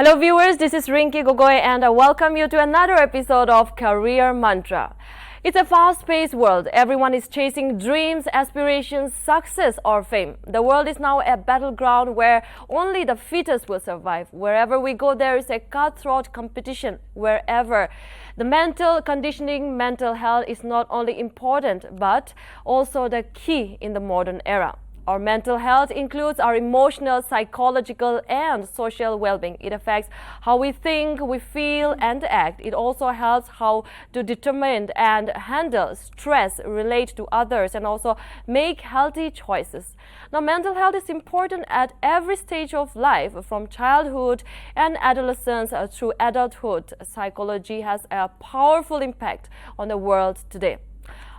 Hello viewers, this is Rinki Gogoi and I welcome you to another episode of Career Mantra. It's a fast-paced world. Everyone is chasing dreams, aspirations, success or fame. The world is now a battleground where only the fittest will survive. Wherever we go, there is a cutthroat competition. Wherever the mental conditioning, mental health is not only important but also the key in the modern era. Our mental health includes our emotional, psychological, and social well-being. It affects how we think, we feel, and act. It also helps how to determine and handle stress, relate to others, and also make healthy choices. Now, mental health is important at every stage of life, from childhood and adolescence through adulthood. Psychology has a powerful impact on the world today.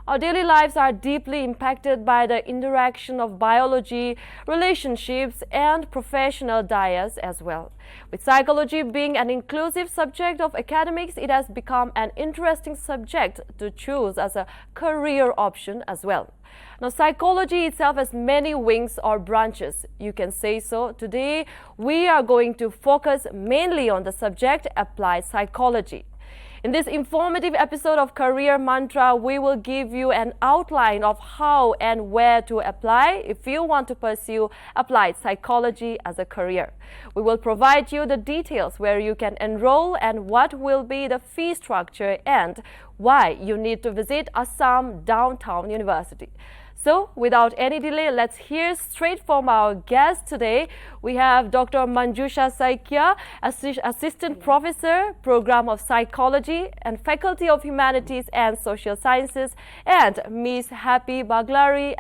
Our daily lives are deeply impacted by the interaction of biology, relationships, and professional dais as well. With psychology being an inclusive subject of academics, it has become an interesting subject to choose as a career option as well. Now, psychology itself has many wings or branches, you can say so. Today, we are going to focus mainly on the subject applied psychology. In this informative episode of Career Mantra, we will give you an outline of how and where to apply if you want to pursue applied psychology as a career. We will provide you the details where you can enroll and what will be the fee structure and why you need to visit Assam Downtown University. So, without any delay, let's hear straight from our guest today. We have Dr. Manjusha Saikia, Assistant Professor, Program of Psychology and Faculty of Humanities and Social Sciences, and Ms. Happy Baglari,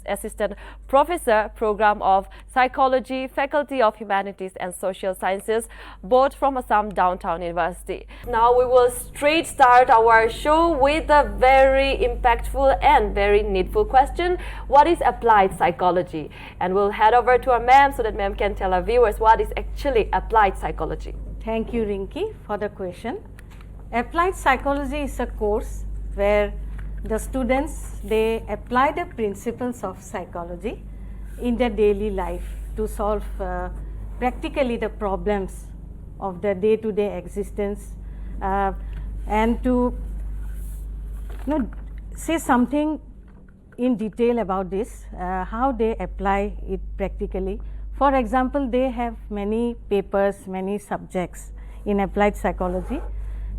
Assistant Professor, Program of Psychology, Faculty of Humanities and Social Sciences, both from Assam Downtown University. Now we will straight start our show with a very impactful and very needful question. What is applied psychology? And we'll head over to our ma'am so that ma'am can tell our viewers what is actually applied psychology. Thank you, Rinki, for the question. Applied psychology is a course where the students, they apply the principles of psychology in their daily life to solve practically the problems of their day-to-day existence and to say something in detail about this, how they apply it practically. For example, they have many papers, many subjects in applied psychology,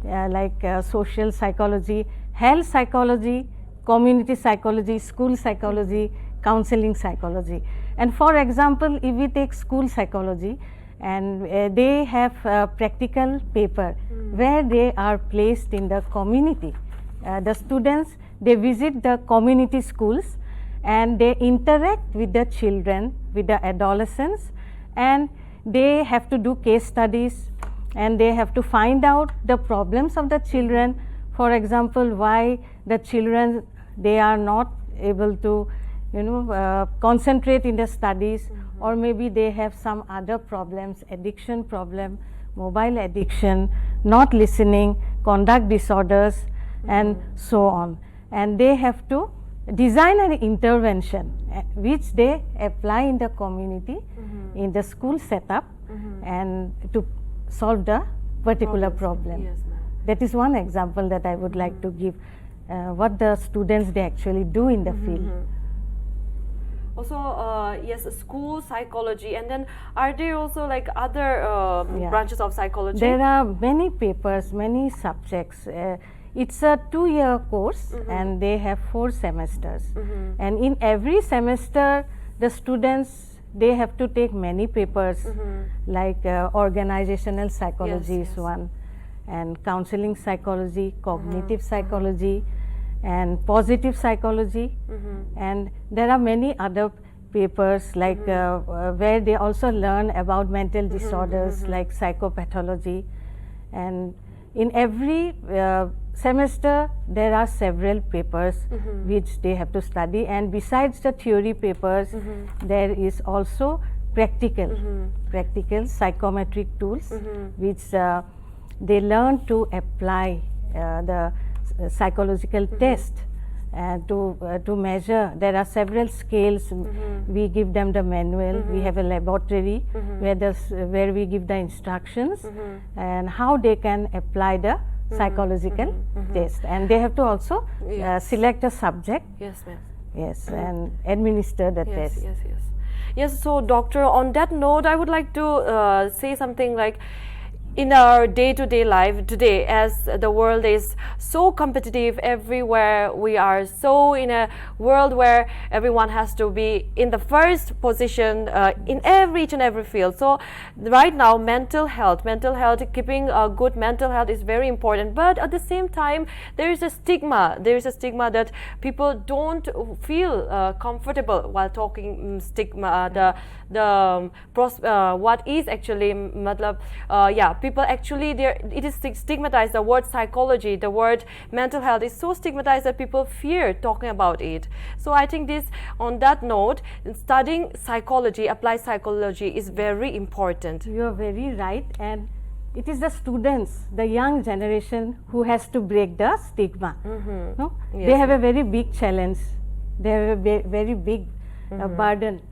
like social psychology, health psychology, community psychology, school psychology, counseling psychology. And for example, if we take school psychology, and they have a practical paper where they are placed in the community. The students, they visit the community schools and they interact with the children, with the adolescents, and they have to do case studies and they have to find out the problems of the children. For example, why the children, they are not able to concentrate in the studies, or maybe they have some other problems, addiction problem, mobile addiction, not listening, conduct disorders, and so on. And they have to design an intervention which they apply in the community, in the school setup, and to solve the particular problem. Yes, ma'am. That is one example that I would like to give, what the students, they actually do in the field. Also, yes, school psychology, and then are there also like other branches of psychology? There are many papers, many subjects. It's a 2-year course and they have 4 semesters. And in every semester, the students, they have to take many papers, like organizational psychology is one, and counseling psychology, cognitive psychology, and positive psychology. And there are many other papers like where they also learn about mental disorders like psychopathology. And in every semester there are several papers which they have to study, and besides the theory papers there is also practical psychometric tools which they learn to apply the psychological test to measure. There are several scales. We give them the manual. We have a laboratory where we give the instructions and how they can apply the psychological test, and they have to also select a subject. Yes, ma'am. Yes, and administer the test. Yes, so doctor, on that note, I would like to say something like, in our day-to-day life today, as the world is so competitive everywhere, we are so in a world where everyone has to be in the first position in each and every field. So right now, mental health, keeping a good mental health is very important. But at the same time, there is a stigma. There is a stigma that people don't feel comfortable while talking stigma. What is actually people actually it is stigmatized. The word psychology, the word mental health is so stigmatized that people fear talking about it. So I think this, on that note, studying psychology, applied psychology, is very important. You are very right, and it is the students, the young generation, who has to break the stigma. No? Yes. They have a very big challenge. They have a very big burden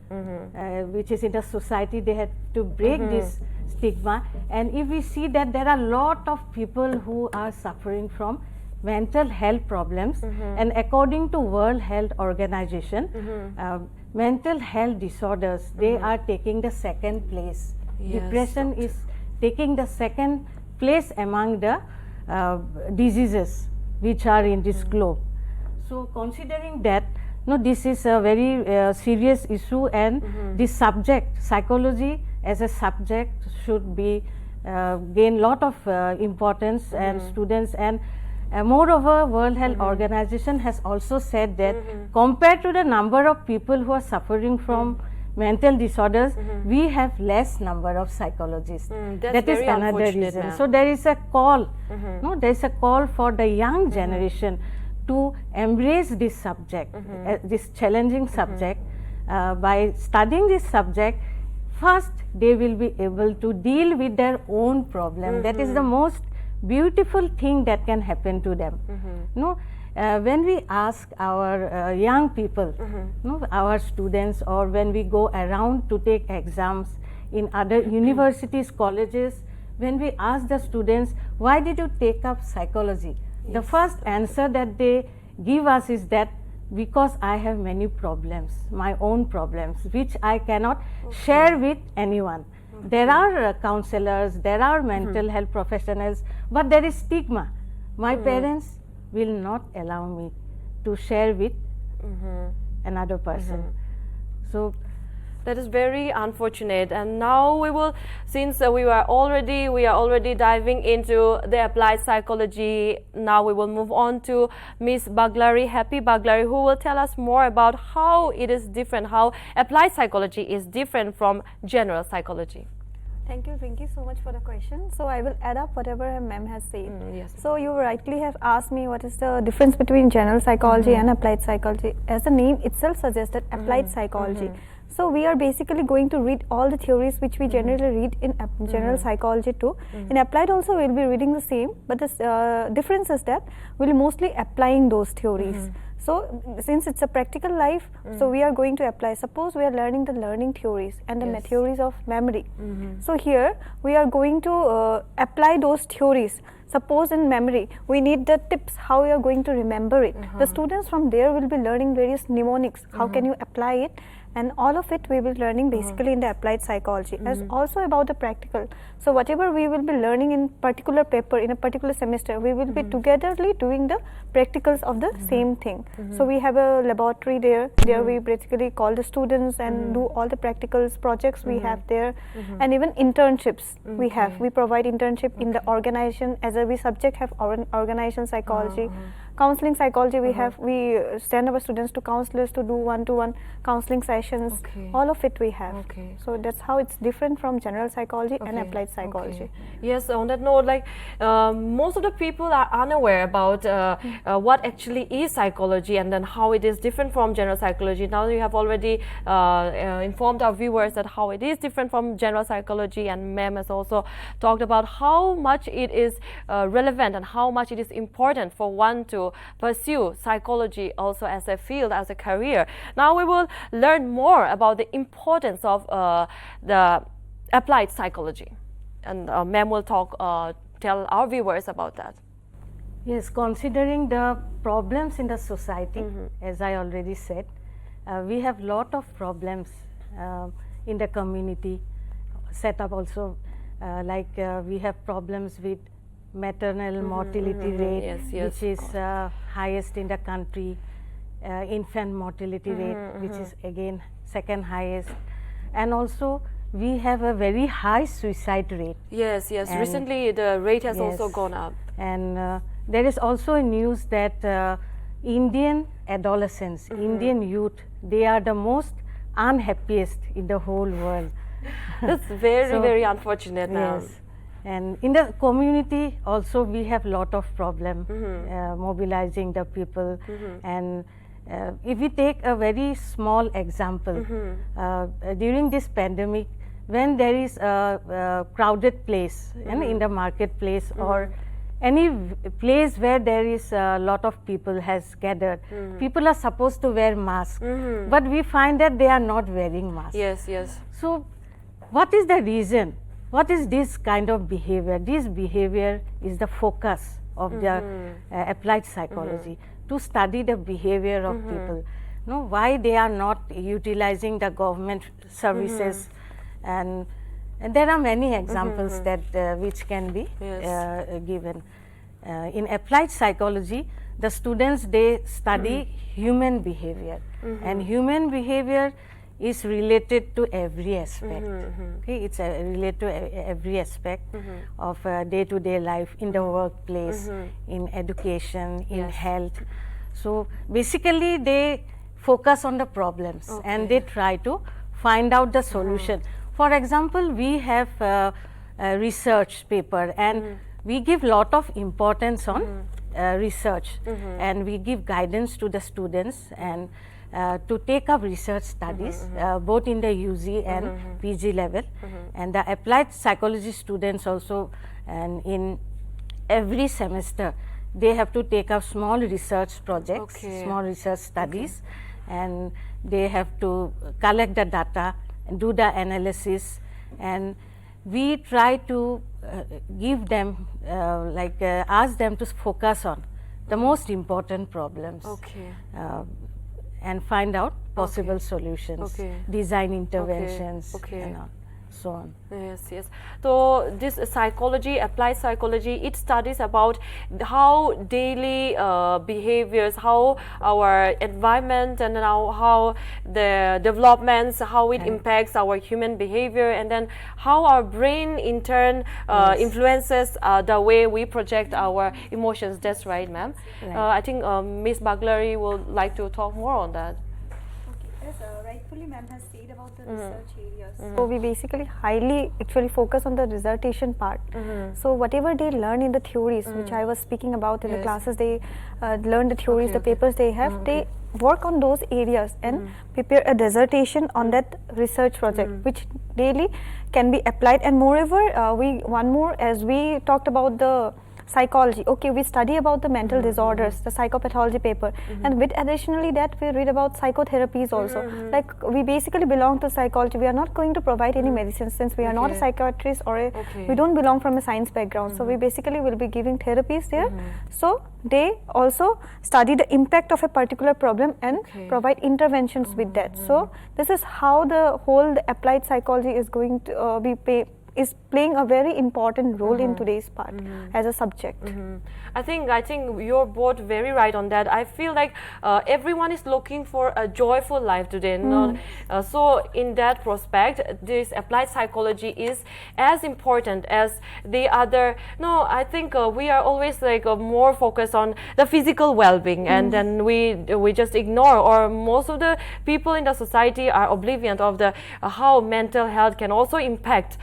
which is in the society. They have to break this stigma, and if we see that there are a lot of people who are suffering from mental health problems, and according to World Health Organization, mental health disorders, they are taking the second place. Yes, depression is taking the second place among the diseases which are in this globe. So considering that, no, this is a very serious issue, and this subject, psychology as a subject, should be gain lot of importance, and students, and moreover, World Health Organization has also said that compared to the number of people who are suffering from mental disorders, we have less number of psychologists. That is another reason. So there is a call, no, there is a call for the young generation to embrace this subject, this challenging subject. By studying this subject, first they will be able to deal with their own problem. That is the most beautiful thing that can happen to them. No, when we ask our young people, no, our students, or when we go around to take exams in other universities, colleges, when we ask the students, why did you take up psychology? The first answer that they give us is that because I have many problems, my own problems, which I cannot share with anyone. There are counselors, there are mental health professionals, but there is stigma. My parents will not allow me to share with another person. So that is very unfortunate. And now we will, since we are already diving into the applied psychology, now we will move on to Miss Baglari, Happy Baglari, who will tell us more about how it is different, how applied psychology is different from general psychology. Thank you, Rinki, so much for the question. So I will add up whatever ma'am has said. Yes. So you rightly have asked me what is the difference between general psychology and applied psychology. As the name itself suggested, applied psychology. So we are basically going to read all the theories which we generally read in general psychology too. In applied also we will be reading the same, but the difference is that we will mostly applying those theories. So since it's a practical life, so we are going to apply. Suppose we are learning the learning theories and the theories of memory. So here we are going to apply those theories. Suppose in memory, we need the tips how we are going to remember it. The students from there will be learning various mnemonics. How can you apply it? And all of it we will be learning basically in the applied psychology. As also about the practical. So whatever we will be learning in particular paper, in a particular semester, we will be togetherly doing the practicals of the same thing. So we have a laboratory there. There we basically call the students and do all the practicals, projects we have there. And even internships we have. We provide internship in the organization. As a subject have organization psychology. Counseling psychology we send our students to counselors to do one-to-one counseling sessions. All of it we have. So that's how it's different from general psychology and applied psychology. Yes, on that note, like most of the people are unaware about what actually is psychology and then how it is different from general psychology. Now you have already informed our viewers that how it is different from general psychology, and ma'am has also talked about how much it is relevant and how much it is important for one to to pursue psychology also as a field, as a career. Now we will learn more about the importance of the applied psychology, and ma'am will tell our viewers about that. Yes, considering the problems in the society, as I already said, we have lot of problems in the community set up also, like we have problems with maternal mortality rate, which is highest in the country, infant mortality rate, which is again second highest, and also we have a very high suicide rate. Yes, recently the rate has also gone up. And there is also a news that Indian adolescents, Indian youth, they are the most unhappiest in the whole world. That's very unfortunate now. Yes, and in the community also we have lot of problem mobilizing the people. And if we take a very small example, during this pandemic, when there is a crowded place in the marketplace or any place where there is a lot of people has gathered, people are supposed to wear masks, but we find that they are not wearing masks. Yes. So what is the reason? What is this kind of behavior? This behavior is the focus of the applied psychology, to study the behavior of people. Why they are not utilizing the government services, and there are many examples that which can be given. In applied psychology, the students, they study human behavior, and human behavior is related to every aspect. Okay, it's related to every aspect of day-to-day life, in the workplace, in education, in health. So basically they focus on the problems and they try to find out the solution. For example, we have a research paper, and we give lot of importance on research, and we give guidance to the students and to take up research studies both in the UG and PG level, and the applied psychology students also, and in every semester they have to take up small research projects, small research studies, and they have to collect the data, do the analysis, and we try to give them ask them to focus on the most important problems, and find out possible solutions, design interventions, and so on. Yes. So this psychology, applied psychology, it studies about how daily behaviors, how our environment, and how the developments, how it impacts our human behavior, and then how our brain in turn influences the way we project our emotions. That's right, ma'am. I think Miss Baglari would like to talk more on that. As rightfully ma'am has said about the research areas. So we basically highly actually focus on the dissertation part. So whatever they learn in the theories, which I was speaking about in the classes, they learn the theories, the papers they have, they work on those areas and prepare a dissertation on that research project, which daily can be applied. And moreover, one more, as we talked about the psychology, we study about the mental disorders, the psychopathology paper, and with additionally that we read about psychotherapies also. Like we basically belong to psychology. We are not going to provide any medicine, since we are not a psychiatrist or we don't belong from a science background. So we basically will be giving therapies there. So they also study the impact of a particular problem and provide interventions with that. So this is how the whole applied psychology is going to is playing a very important role in today's part as a subject. I think you're both very right on that. I feel like everyone is looking for a joyful life today. So in that prospect, this applied psychology is as important as the other. I think we are always more focused on the physical well-being, and then we just ignore, or most of the people in the society are oblivious of the how mental health can also impact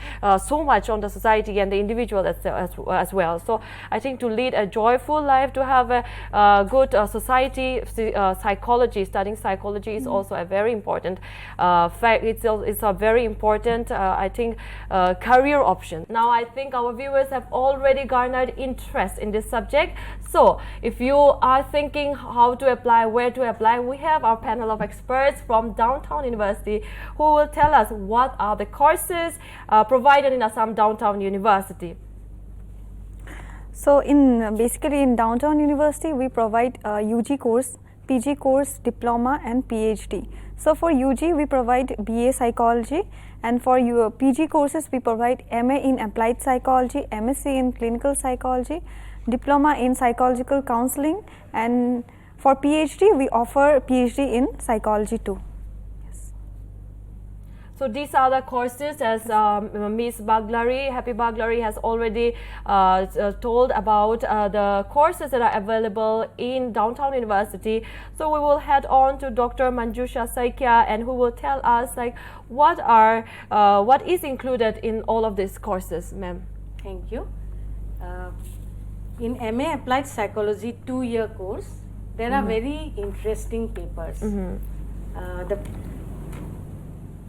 so much on the society and the individual as well. So I think to lead a joyful life, to have a good society, psychology, studying psychology is also a very important fact. It's a very important, I think, career option. Now I think our viewers have already garnered interest in this subject. So if you are thinking how to apply, where to apply, we have our panel of experts from Downtown University who will tell us what are the courses provided in Assam Downtown University. So basically in Downtown University we provide UG course, PG course, diploma and PhD. So for UG we provide BA Psychology, and for your PG courses we provide MA in Applied Psychology, MSc in Clinical Psychology, Diploma in Psychological Counselling, and for PhD we offer PhD in Psychology too. So these are the courses, as Ms. Happy Baglari has already told about the courses that are available in Downtown University. So we will head on to Dr. Manjusha Saikia, and who will tell us like what is included in all of these courses, ma'am. Thank you. In MA Applied Psychology 2-year course, there are very interesting papers.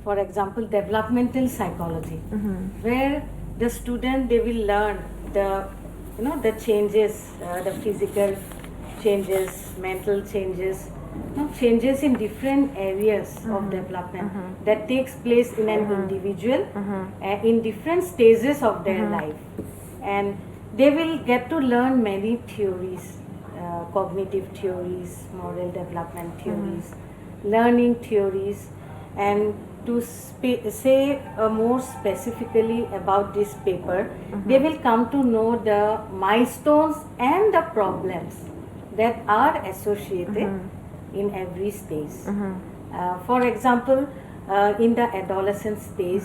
For example, developmental psychology, where the student, they will learn the changes, the physical changes, mental changes, changes in different areas of development that takes place in an individual in different stages of their life. And they will get to learn many theories, cognitive theories, moral development theories, learning theories, and to say more specifically about this paper, they will come to know the milestones and the problems that are associated in every stage. For example, in the adolescent stage,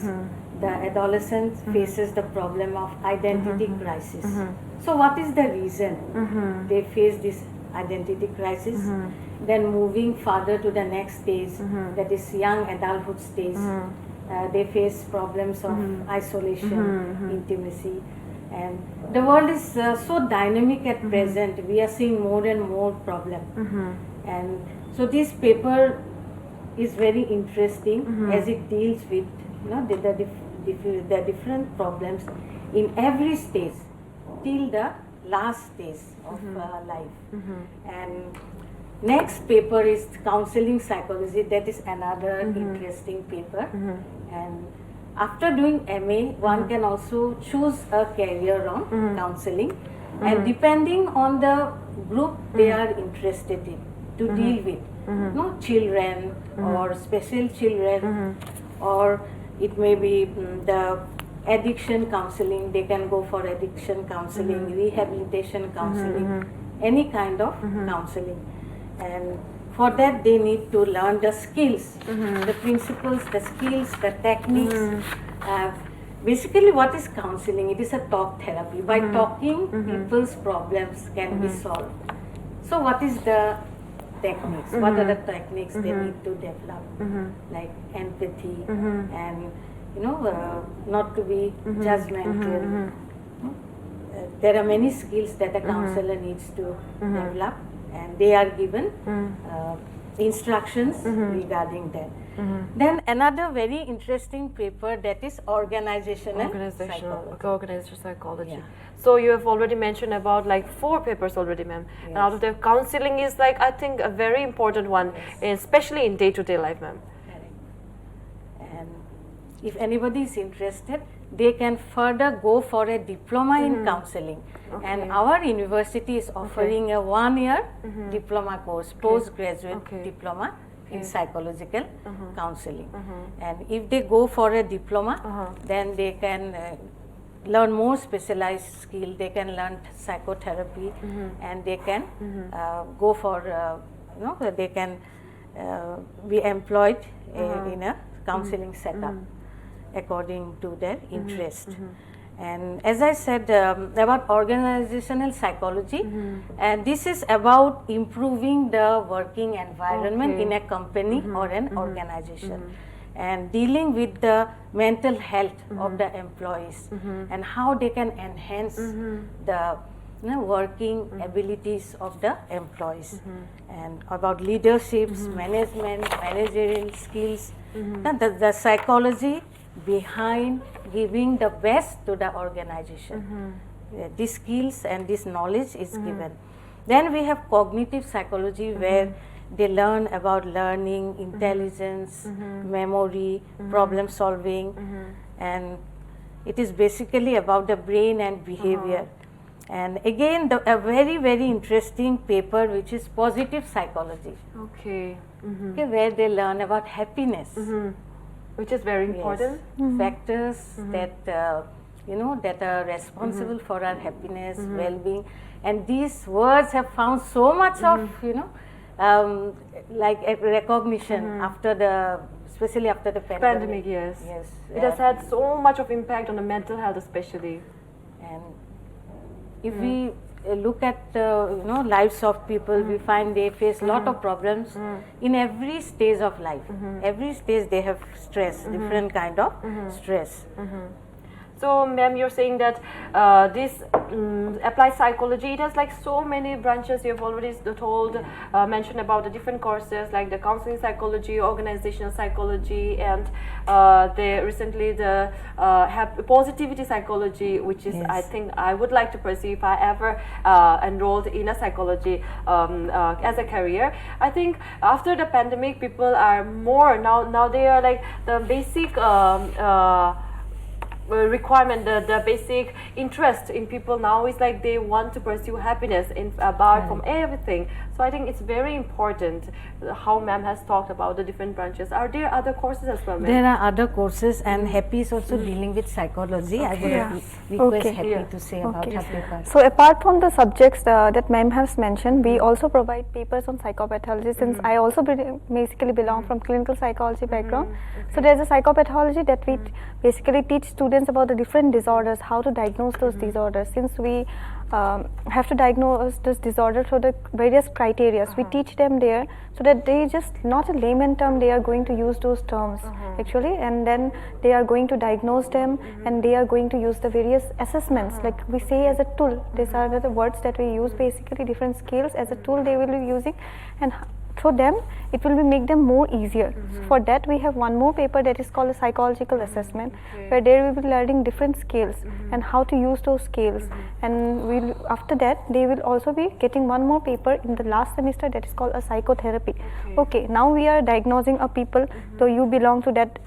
the adolescent faces the problem of identity crisis. So what is the reason they face this identity crisis? Then moving further to the next stage, that is young adulthood stage, they face problems of isolation, intimacy, and the world is so dynamic at present. We are seeing more and more problems, and so this paper is very interesting as it deals with the different problems in every stage till the last stage of life. And next paper is Counselling Psychology. That is another interesting paper. And after doing MA, one can also choose a career on counseling, and depending on the group they are interested in to deal with, children or special children, or it may be the addiction counseling. They can go for addiction counseling, rehabilitation counseling, any kind of counseling. And for that they need to learn the skills, the principles, the skills, the techniques. Basically, what is counseling? It is a talk therapy. By talking, people's problems can be solved. So what is the techniques? What are the techniques they need to develop? Like empathy and not to be judgmental. There are many skills that a counselor needs to develop, and they are given instructions regarding that. Then another very interesting paper, that is organizational psychology. Yeah. So you have already mentioned about like 4 papers already, ma'am. Yes. And out of the counseling is like, I think, a very important one, especially in day-to-day life, ma'am. And if anybody is interested, they can further go for a diploma in counseling. And our university is offering a 1-year diploma course, postgraduate diploma in psychological counseling. And if they go for a diploma, then they can learn more specialized skill. They can learn psychotherapy, and they can go for they can be employed in a counseling setup according to their interest. And as I said about organizational psychology, and this is about improving the working environment in a company or an organization. and dealing with the mental health of the employees and how they can enhance the working abilities of the employees, and about leaderships, management, managerial skills, the psychology behind giving the best to the organization. These skills and this knowledge is given. Then we have cognitive psychology, where they learn about learning, intelligence, memory, problem solving, and it is basically about the brain and behavior. And again, a very, very interesting paper which is positive psychology, Okay. okay, where they learn about happiness. Which is very important. Factors that that are responsible for our happiness, well-being, and these words have found so much of like a recognition after especially after the pandemic. Yes. Yes, It has had so much of impact on the mental health, especially. and if we look at lives of people, we find they face lot of problems in every stage of life. Every stage they have stress, different kind of stress. So, ma'am, you're saying that this applied psychology, it has like so many branches. You've already mentioned about the different courses, like the counseling psychology, organizational psychology, and recently the positivity psychology, which is, I think, I would like to pursue if I ever enrolled in a psychology as a career. I think after the pandemic, people are more now they are like the basic requirement, the basic interest in people now is like they want to pursue happiness apart from everything. So I think it's very important how ma'am has talked about the different branches. Are there other courses as well, ma'am? There are other courses, and Happy is also dealing with psychology. I would request Happy to say about her paper. So apart from the subjects that ma'am has mentioned, we also provide papers on psychopathology, since I also basically belong from clinical psychology background. So there's a psychopathology that we basically teach students about the different disorders, how to diagnose those disorders, since we have to diagnose this disorder through the various criteria. We teach them there, so that they just, not a layman term, they are going to use those terms actually, and then they are going to diagnose them, and they are going to use the various assessments, like we say, as a tool. These are the words that we use, basically different scales as a tool they will be using, and through them it will make them more easier. So for that we have one more paper that is called a psychological assessment, where they will be learning different scales and how to use those scales, and after that they will also be getting one more paper in the last semester that is called a psychotherapy. Okay, now we are diagnosing a people, so you belong to that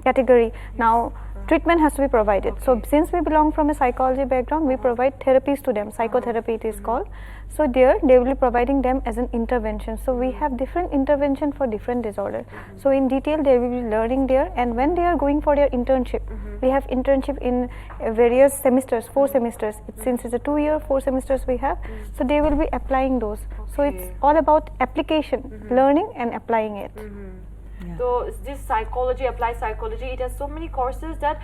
category. Now treatment has to be provided. So since we belong from a psychology background, we provide therapies to them, psychotherapy it is called. So there they will be providing them as an intervention. So we have different intervention for different disorder. So in detail they will be learning there, and when they are going for their internship, we have internship in various semesters, 4 semesters. Since it's a 2-year, 4 semesters we have, so they will be applying those. So it's all about application, learning and applying it. So this psychology, applied psychology, it has so many courses that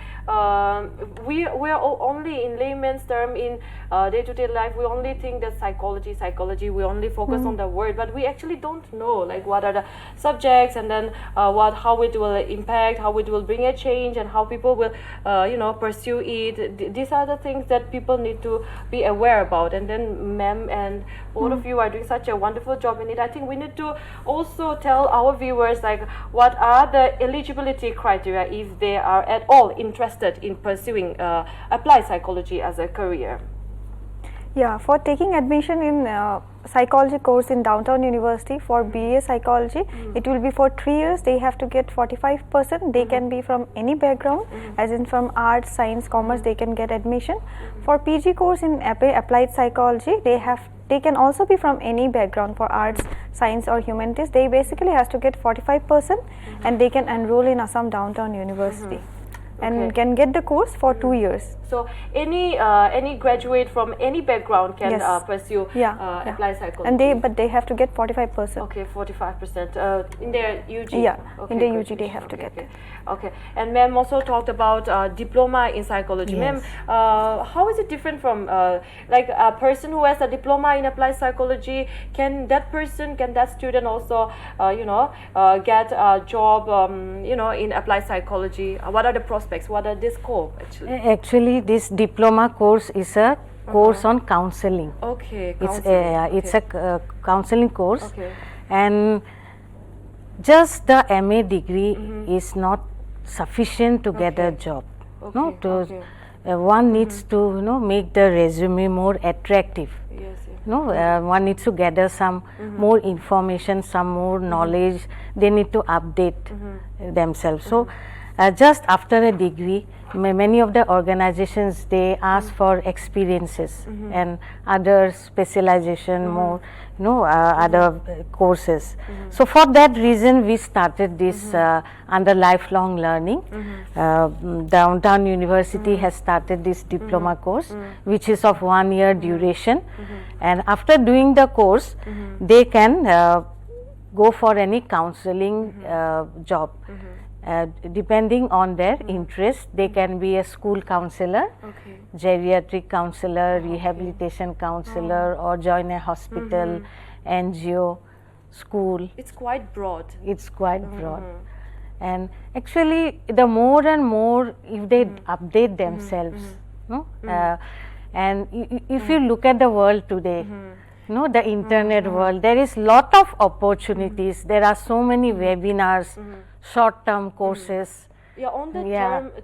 we are only in layman's term in day-to-day life. We only think that psychology. We only focus on the word, but we actually don't know like what are the subjects, and then how it will impact, how it will bring a change, and how people will pursue it. These are the things that people need to be aware about. And then ma'am and both of you are doing such a wonderful job in it. I think we need to also tell our viewers like what are the eligibility criteria if they are at all interested in pursuing applied psychology as a career. Yeah, for taking admission in psychology course in Downtown University for BA psychology, it will be for 3 years. They have to get 45%. They can be from any background, as in from arts, science, commerce, they can get admission. For PG course in applied psychology, they can also be from any background for arts, science or humanities. They basically has to get 45%, and they can enroll in Assam Downtown University. and can get the course for 2 years. So any graduate from any background can Yes. pursue Yeah. applied psychology. And they have to get 45%. Okay, 45% in their UG. Yeah, okay, in their good. UG they have to Okay, get. okay. And ma'am also talked about diploma in psychology. Yes. Ma'am, how is it different from like a person who has a diploma in applied psychology? Can that student also get a job in applied psychology? What are the prospects? What are the scope actually? Actually, this diploma course is a course on counseling. Okay, It's a counseling course, Okay. and just the MA degree is not sufficient to get a job. No, Okay. One needs to make the resume more attractive. Yes. One needs to gather some more information, some more knowledge. They need to update themselves. So just after a degree, many of the organizations, they ask for experiences and other specialization, more other courses. So for that reason we started this under lifelong learning. Downtown University has started this diploma course, which is of 1 year duration, and after doing the course they can go for any counseling job. Depending on their interest, they can be a school counselor, geriatric counselor, rehabilitation counselor, or join a hospital, NGO, school. It's quite broad. It's quite broad. And actually, the more and more, if they update themselves, and if you look at the world today, the internet world, there is lot of opportunities. There are so many webinars, short-term courses. Yeah, on the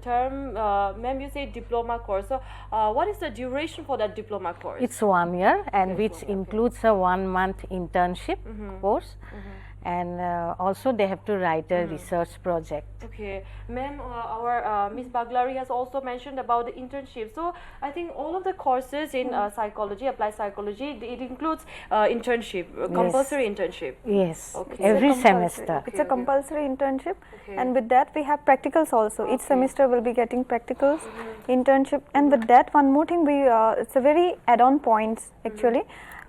term, ma'am, you say diploma course. So, what is the duration for that diploma course? It's 1 year, and Okay, which includes a 1-month internship course, and also they have to write a research project. Okay, ma'am, our Miss Baglari has also mentioned about the internship. So I think all of the courses in psychology, applied psychology, it includes internship, compulsory internship. Yes, Okay. every It's a compulsory- semester. It's a compulsory internship, Okay. and with that we have practicals also. Each semester will be getting practicals, internship, and with that one more thing, it's a very add-on points actually.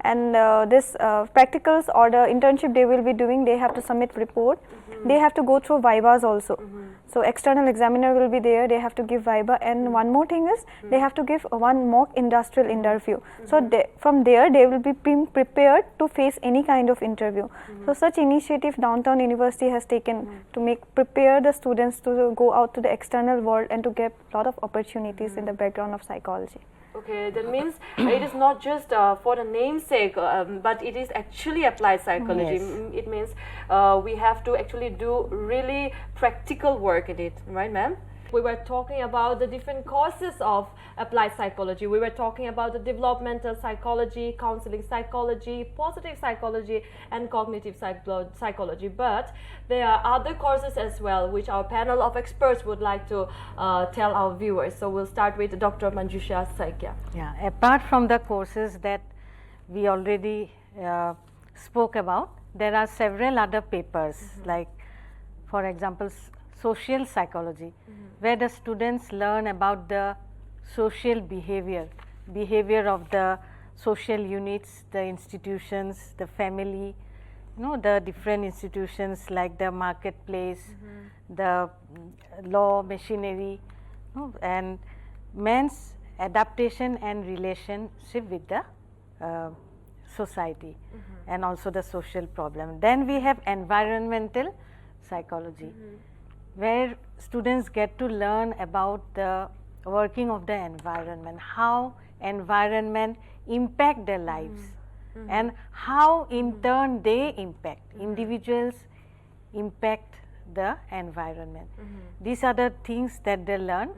And this practicals or the internship they will be doing, they have to submit report. They have to go through vivas also. So external examiner will be there, they have to give viva, and one more thing is they have to give one mock industrial interview. So from there they will be prepared to face any kind of interview. So such initiative Downtown University has taken to prepare the students to go out to the external world and to get a lot of opportunities in the background of psychology. Okay, that means it is not just for the namesake, but it is actually applied psychology. Yes. It means we have to actually do really practical work in it, right, ma'am? We were talking about the different courses of applied psychology. We were talking about the developmental psychology, counseling psychology, positive psychology, and cognitive psychology. But there are other courses as well, which our panel of experts would like to tell our viewers. So we'll start with Dr. Manjusha Saikya. Yeah, apart from the courses that we already spoke about, there are several other papers, like for example social psychology, where the students learn about the social behavior of the social units, the institutions, the family, the different institutions like the marketplace, the law machinery, and man's adaptation and relationship with the society, and also the social problem. Then we have environmental psychology, where students get to learn about the working of the environment, how environment impact their lives, and how in turn they impact, individuals impact the environment. These are the things that they learn.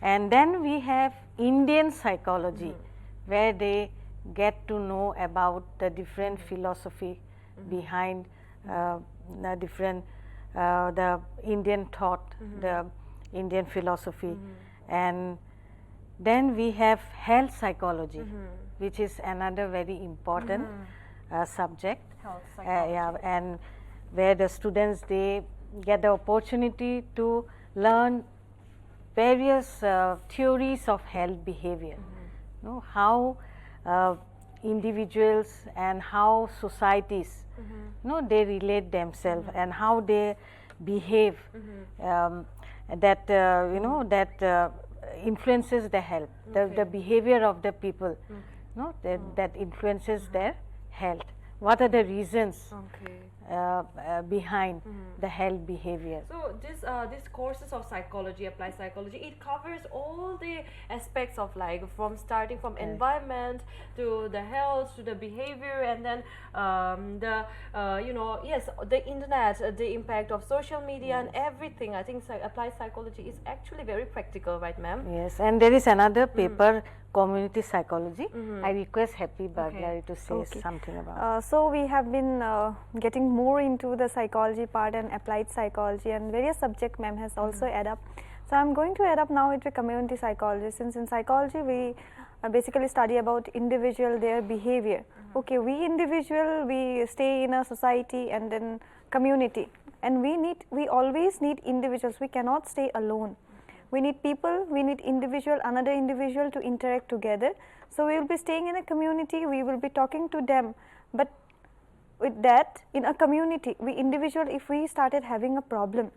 And then we have Indian psychology, where they get to know about the different philosophy behind the different the Indian thought, the Indian philosophy. And then we have health psychology, which is another very important subject. And where the students, they get the opportunity to learn various theories of health behavior, you know, how individuals and how societies, you know, they relate themselves and how they behave, that you know, that influences the health, the behavior of the people, you know, that influences their health. What are the reasons behind the health behavior? So this courses of psychology, applied psychology, it covers all the aspects of life, from starting from environment to the health to the behavior, and then the you know, yes, the internet, the impact of social media and everything. I think applied psychology is actually very practical, right, ma'am? Yes, and there is another paper, community psychology. I request Happy Baglari to say something about. So we have been getting more into the psychology part and applied psychology, and various subject ma'am has also add up. So I'm going to add up now into community psychology, since in psychology we basically study about individual, their behavior. Okay, we individual, we stay in a society and then community, and we always need individuals. We cannot stay alone. We need people, we need individual, another individual to interact together. So we will be staying in a community, we will be talking to them, but with that, in a community, we individual, if we started having a problem,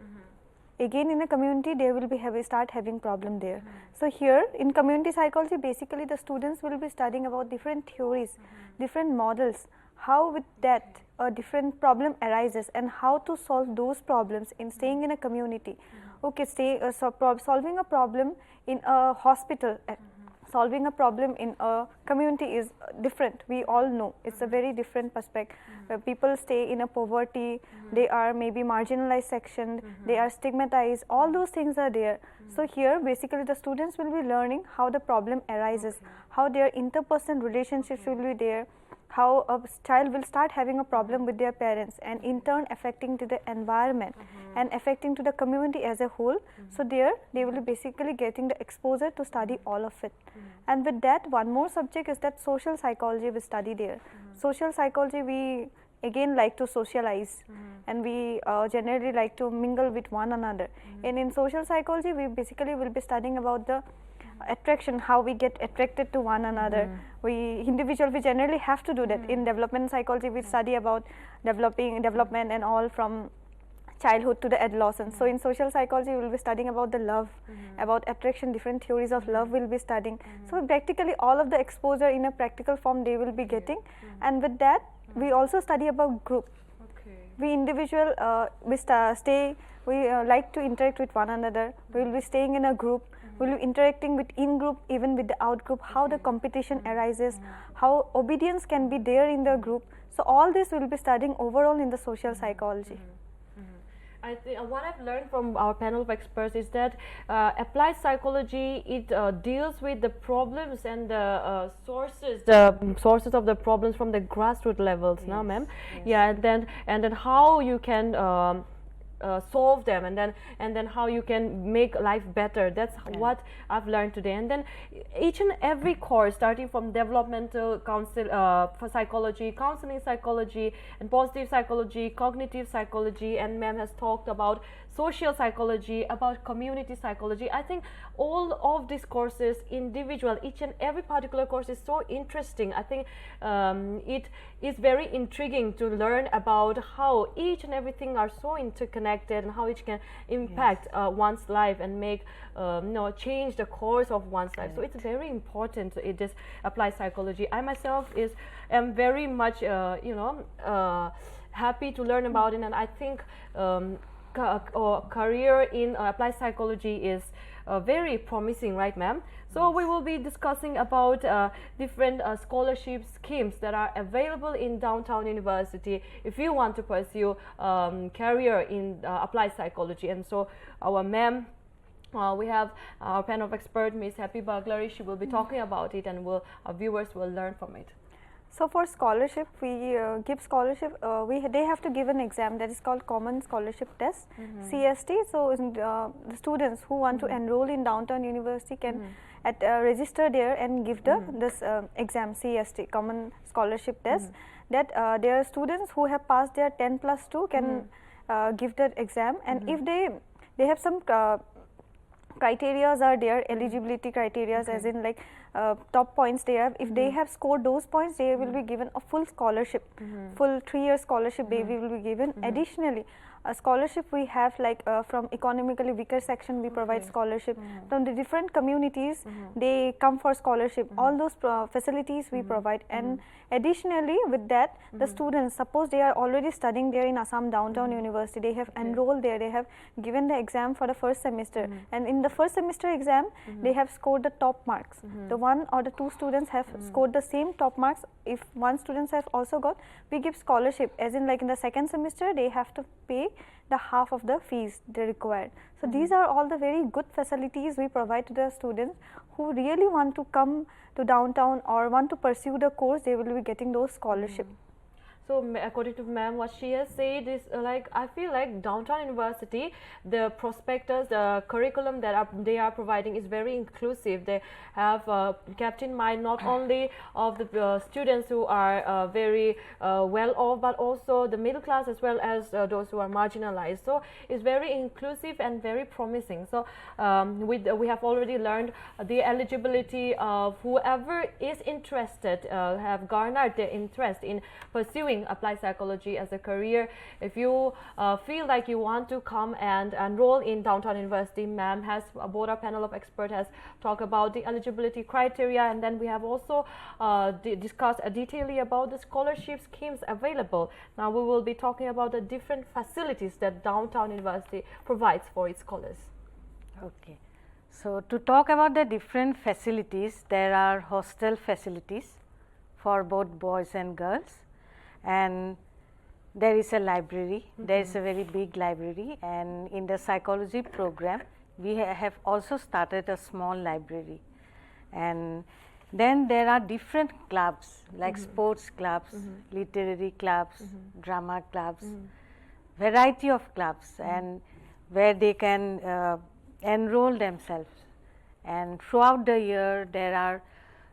again in a community they will be start having problem there. So here in community psychology, basically the students will be studying about different theories, different models, how with that a different problem arises and how to solve those problems in staying in a community. Okay, solving a problem in a hospital, solving a problem in a community is different. We all know it's a very different perspective, where people stay in a poverty, they are maybe marginalized section, they are stigmatized, all those things are there. So here basically the students will be learning how the problem arises, how their interpersonal relationships will be there, how a child will start having a problem with their parents, and in turn affecting to the environment and affecting to the community as a whole. So there they will be basically getting the exposure to study all of it. And with that, one more subject is that social psychology we study there. Social psychology, we again like to socialize, and we generally like to mingle with one another. And in social psychology, we basically will be studying about the attraction, how we get attracted to one another. We generally have to do that. In development psychology, we study about development and all from childhood to the adolescence. So in social psychology, we will be studying about the love, about attraction, different theories of love we will be studying. So practically all of the exposure in a practical form they will be getting. And with that, we also study about group. We individual, we like to interact with one another. We will be staying in a group. We will be interacting with in-group, even with the out-group, how the competition arises, how obedience can be there in the group. So all this we will be studying overall in the social psychology. I think what I've learned from our panel of experts is that applied psychology, it deals with the problems and the sources of the problems from the grassroots levels, now, ma'am. Yeah, and then how you can solve them, and then how you can make life better. That's what I've learned today. And then each and every course, starting from developmental psychology, counseling psychology, and positive psychology, cognitive psychology, and ma'am has talked about social psychology, about community psychology. I think all of these courses, individual, each and every particular course is so interesting. I think it is very intriguing to learn about how each and everything are so interconnected and how each can impact one's life and make change the course of one's life. So it's very important. It is applied psychology. I myself am very much happy to learn about it, and I think career in applied psychology is very promising, right, ma'am? So we will be discussing about different scholarship schemes that are available in downtown university if you want to pursue career in applied psychology. And so our ma'am, we have our panel of experts, Ms. Happy Baglari. She will be talking about it, and our viewers will learn from it. So for scholarship, we give scholarship, they have to give an exam that is called Common Scholarship Test, CST. So the students who want to enroll in downtown university can register there and give this exam, CST, Common Scholarship Test. That their students who have passed their 10+2 can give that exam, and if they have some criterias are there, eligibility criterias, as in like top points they have. If they have scored those points, they will be given a full scholarship, full 3-year scholarship they will be given. Additionally, a scholarship we have like from economically weaker section we provide scholarship. From the different communities they come for scholarship. All those facilities we provide. And additionally with that, the students, suppose they are already studying there in Assam Downtown University, they have enrolled there, they have given the exam for the first semester, and in the first semester exam they have scored the top marks. The one or the two students have scored the same top marks. If one student have also got, we give scholarship, as in like in the second semester they have to pay the half of the fees they required. So these are all the very good facilities we provide to the students who really want to come to downtown or want to pursue the course. They will be getting those scholarship. So according to ma'am, what she has said is like, I feel like Downtown University, the prospectus, the curriculum that they are providing is very inclusive. They have kept in mind not only of the students who are very well off, but also the middle class as well as those who are marginalized. So it's very inclusive and very promising. So we have already learned the eligibility of whoever is interested, have garnered their interest in pursuing applied psychology as a career. If you feel like you want to come and enroll in Downtown University, ma'am has, both our panel of experts has talked about the eligibility criteria, and then we have also discussed detailedly about the scholarship schemes available. Now we will be talking about the different facilities that Downtown University provides for its scholars. Okay. So to talk about the different facilities, there are hostel facilities for both boys and girls, and there is a library. There is a very big library, and in the psychology program we have also started a small library. And then there are different clubs like sports clubs, literary clubs, drama clubs, variety of clubs, and where they can enroll themselves. And throughout the year there are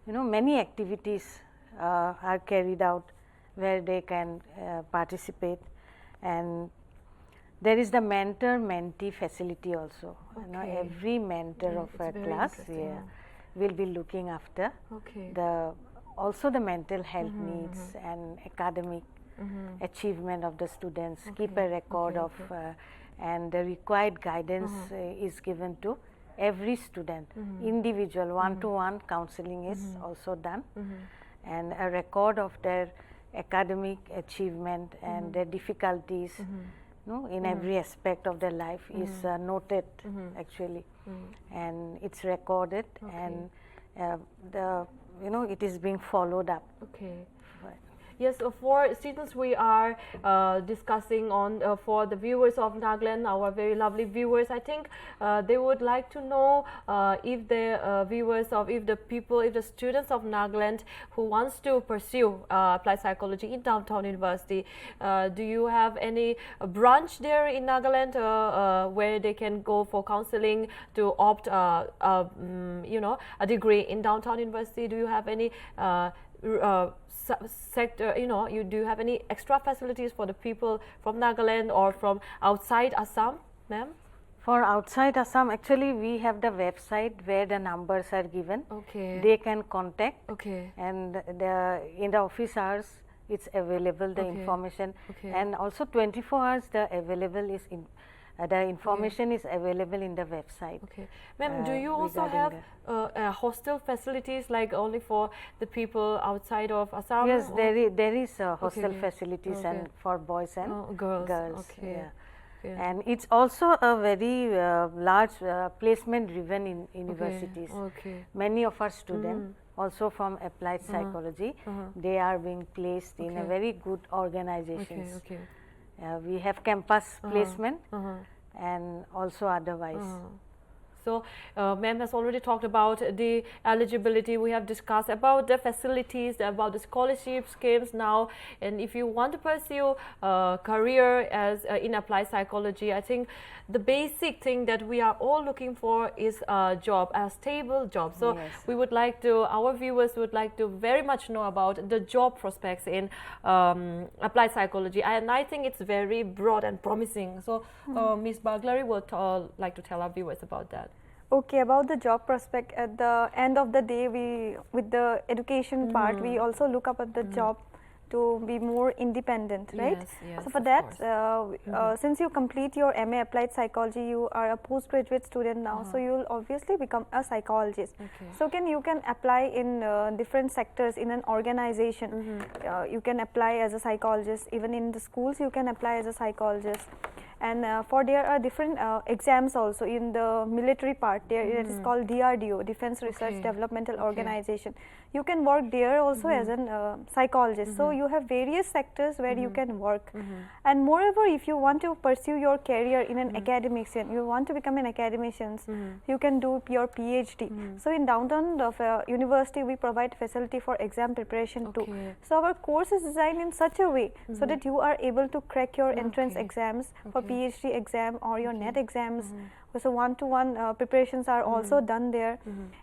many activities are carried out where they can participate. And there is the mentor-mentee facility also. Every mentor of a class will be looking after also the mental health needs and academic achievement of the students, keep a record of and the required guidance is given to every student. Individual one-to-one counseling is also done, and a record of their academic achievement and their difficulties in every aspect of their life is noted actually, and it's recorded, and it is being followed up. Yes, for students we are discussing on for the viewers of Nagaland, our very lovely viewers. I think they would like to know if the viewers of, if the students of Nagaland who wants to pursue applied psychology in Downtown University, do you have any branch there in Nagaland where they can go for counseling to opt a degree in Downtown University? Do you have any sector, do you have any extra facilities for the people from Nagaland or from outside Assam, ma'am? For outside Assam, actually we have the website where the numbers are given. They can contact, and in the office hours it's available, the information, and also 24 hours the available is in the information is available in the website. Ma'am, do you also have hostel facilities like only for the people outside of Assam? Yes, there is hostel facilities and for boys and girls. And it's also a very large placement driven universities. Many of our students also from applied psychology, they are being placed in a very good organizations. We have campus placement and also otherwise. So, ma'am has already talked about the eligibility. We have discussed about the facilities, about the scholarship schemes now. And if you want to pursue a career as in applied psychology, I think the basic thing that we are all looking for is a job, a stable job. So we would like to, our viewers would like to very much know about the job prospects in applied psychology. And I think it's very broad and promising. So Ms. Baglari would like to tell our viewers about that. Okay, about the job prospect, at the end of the day, with the education part, we also look up at the job to be more independent, right? Yes, yes, So for of that, since you complete your MA Applied Psychology, you are a postgraduate student now, so you will obviously become a psychologist. Okay. So you can apply in different sectors in an organization. You can apply as a psychologist, even in the schools you can apply as a psychologist. And for there are different exams also in the military part. There it is called DRDO, Defense Research Okay. Developmental Organization. You can work there also as a psychologist. So you have various sectors where you can work. And moreover, if you want to pursue your career in an academician, you want to become an academician, you can do your PhD. So in downtown of university, we provide facility for exam preparation too. Okay. So our course is designed in such a way so that you are able to crack your entrance Okay. exams for Okay. PhD exam or your net exams. So one-to-one preparations are also done there.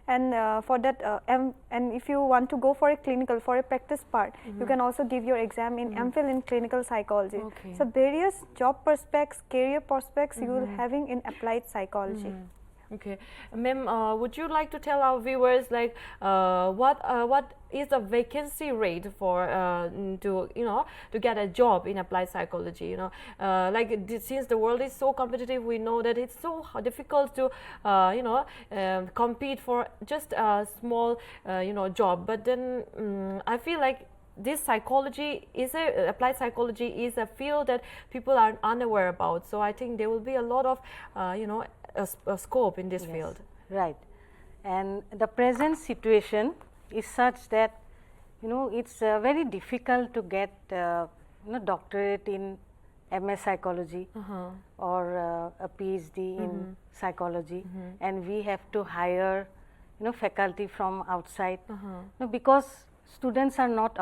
And for that, and if you want to go for a clinical, for a practice part, you can also give your exam in MPhil in clinical psychology. Okay. So various job prospects, career prospects you will having in applied psychology. Okay, ma'am, would you like to tell our viewers like what is the vacancy rate for to get a job in applied psychology? You know, since the world is so competitive, we know that it's so difficult to compete for just a small job. But then I feel like this psychology applied psychology is a field that people are unaware about. So I think there will be a lot of a scope in this field. Right. And the present situation is such that it's very difficult to get doctorate in MS psychology or a PhD in psychology, and we have to hire faculty from outside because students are not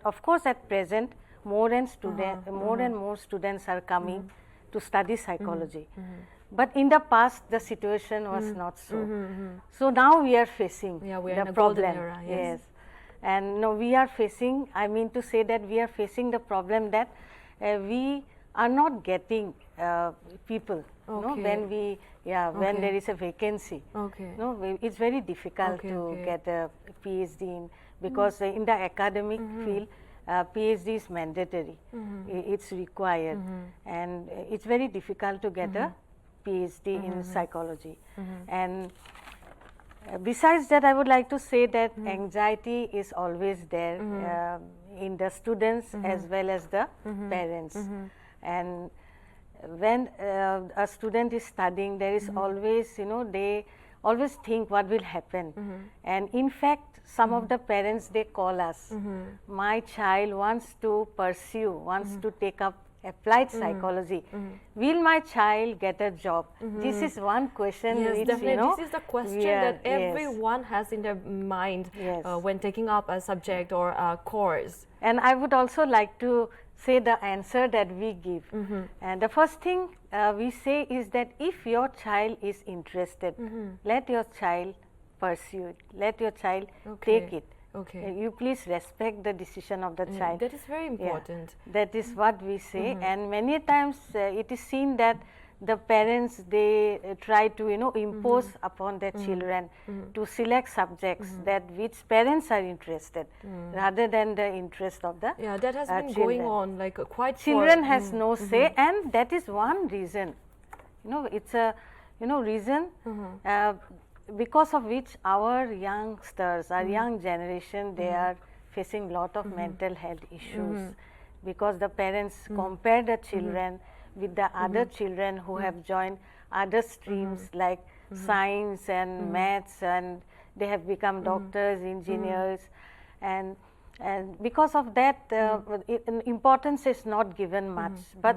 of course at present more and more students are coming to study psychology. But in the past, the situation was not so. So now we are facing we are the in a problem. golden era, yes. And no, we are facing. I mean to say that we are facing the problem that we are not getting people. Okay. When when there is a vacancy. Okay. It's very difficult to get a PhD in because in the academic field. PhD is mandatory. It's required, and it's very difficult to get a PhD in psychology. And besides that, I would like to say that anxiety is always there in the students as well as the parents. And when a student is studying, there is always, they always think what will happen. And in fact, some of the parents, they call us, my child wants to pursue, wants to take up applied psychology. Will my child get a job? This is one question Yes, which definitely. This is the question that everyone has in their mind when taking up a subject or a course. And I would also like to say the answer that we give. And the first thing we say is that if your child is interested, let your child pursue it, let your child take it. Okay. You please respect the decision of the child. That is very important. That is what we say. And many times it is seen that the parents, they try to impose upon their children to select subjects that which parents are interested rather than the interest of the that has been children. going on like quite Children has no say, and that is one reason. It's a reason because of which our youngsters, our young generation, they are facing lot of mental health issues because the parents compare the children with the other children who have joined other streams like science and maths, and they have become doctors, engineers, and because of that importance is not given much. But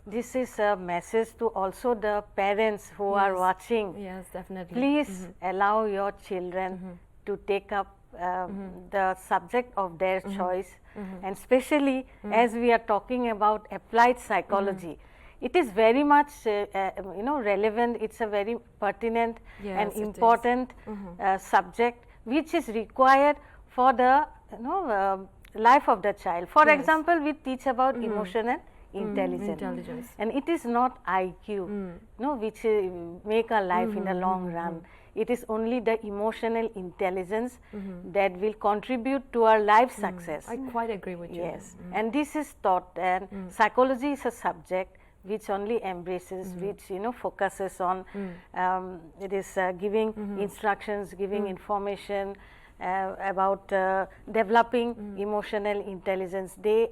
this is a message to also the parents who are watching. Yes, definitely. Please allow your children to take up the subject of their choice, and especially as we are talking about applied psychology. It is very much relevant. It's a very pertinent and important subject which is required for the life of the child. For example, we teach about emotion and intelligence. And it is not IQ, no, which make our life in the long run. It is only the emotional intelligence that will contribute to our life success. I quite agree with you. Yes, and this is taught, and psychology is a subject which only embraces, which focuses on it is giving instructions, giving information about developing emotional intelligence. The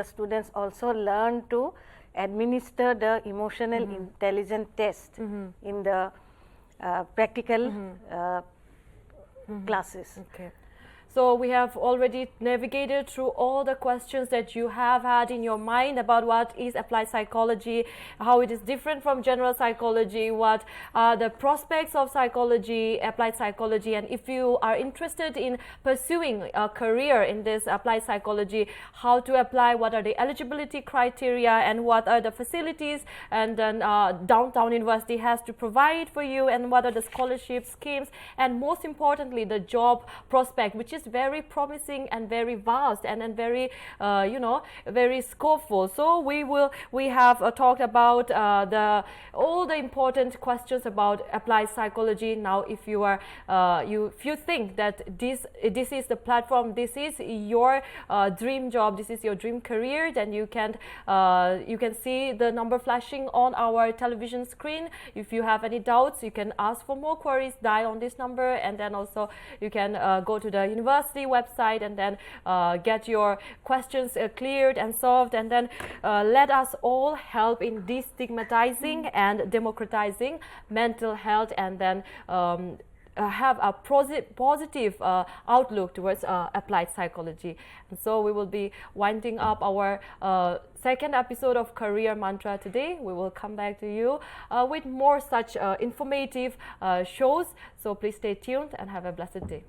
students also learn to administer the emotional intelligence test in the practical classes. Okay. So we have already navigated through all the questions that you have had in your mind about what is applied psychology, how it is different from general psychology, what are the prospects of psychology, applied psychology, and if you are interested in pursuing a career in this applied psychology, how to apply, what are the eligibility criteria, and what are the facilities and then Downtown University has to provide for you, and what are the scholarship schemes, and most importantly the job prospect, which is very promising and very vast and very very scopeful. So we have talked about all the important questions about applied psychology. Now if you are if you think that this is the platform, this is your dream job, this is your dream career, then you can see the number flashing on our television screen. If you have any doubts, you can ask for more queries, dial on this number, and then also you can go to the university website and then get your questions cleared and solved, and then let us all help in destigmatizing and democratizing mental health, and then have a positive outlook towards applied psychology. And so we will be winding up our second episode of Career Mantra today. We will come back to you with more such informative shows. So please stay tuned and have a blessed day.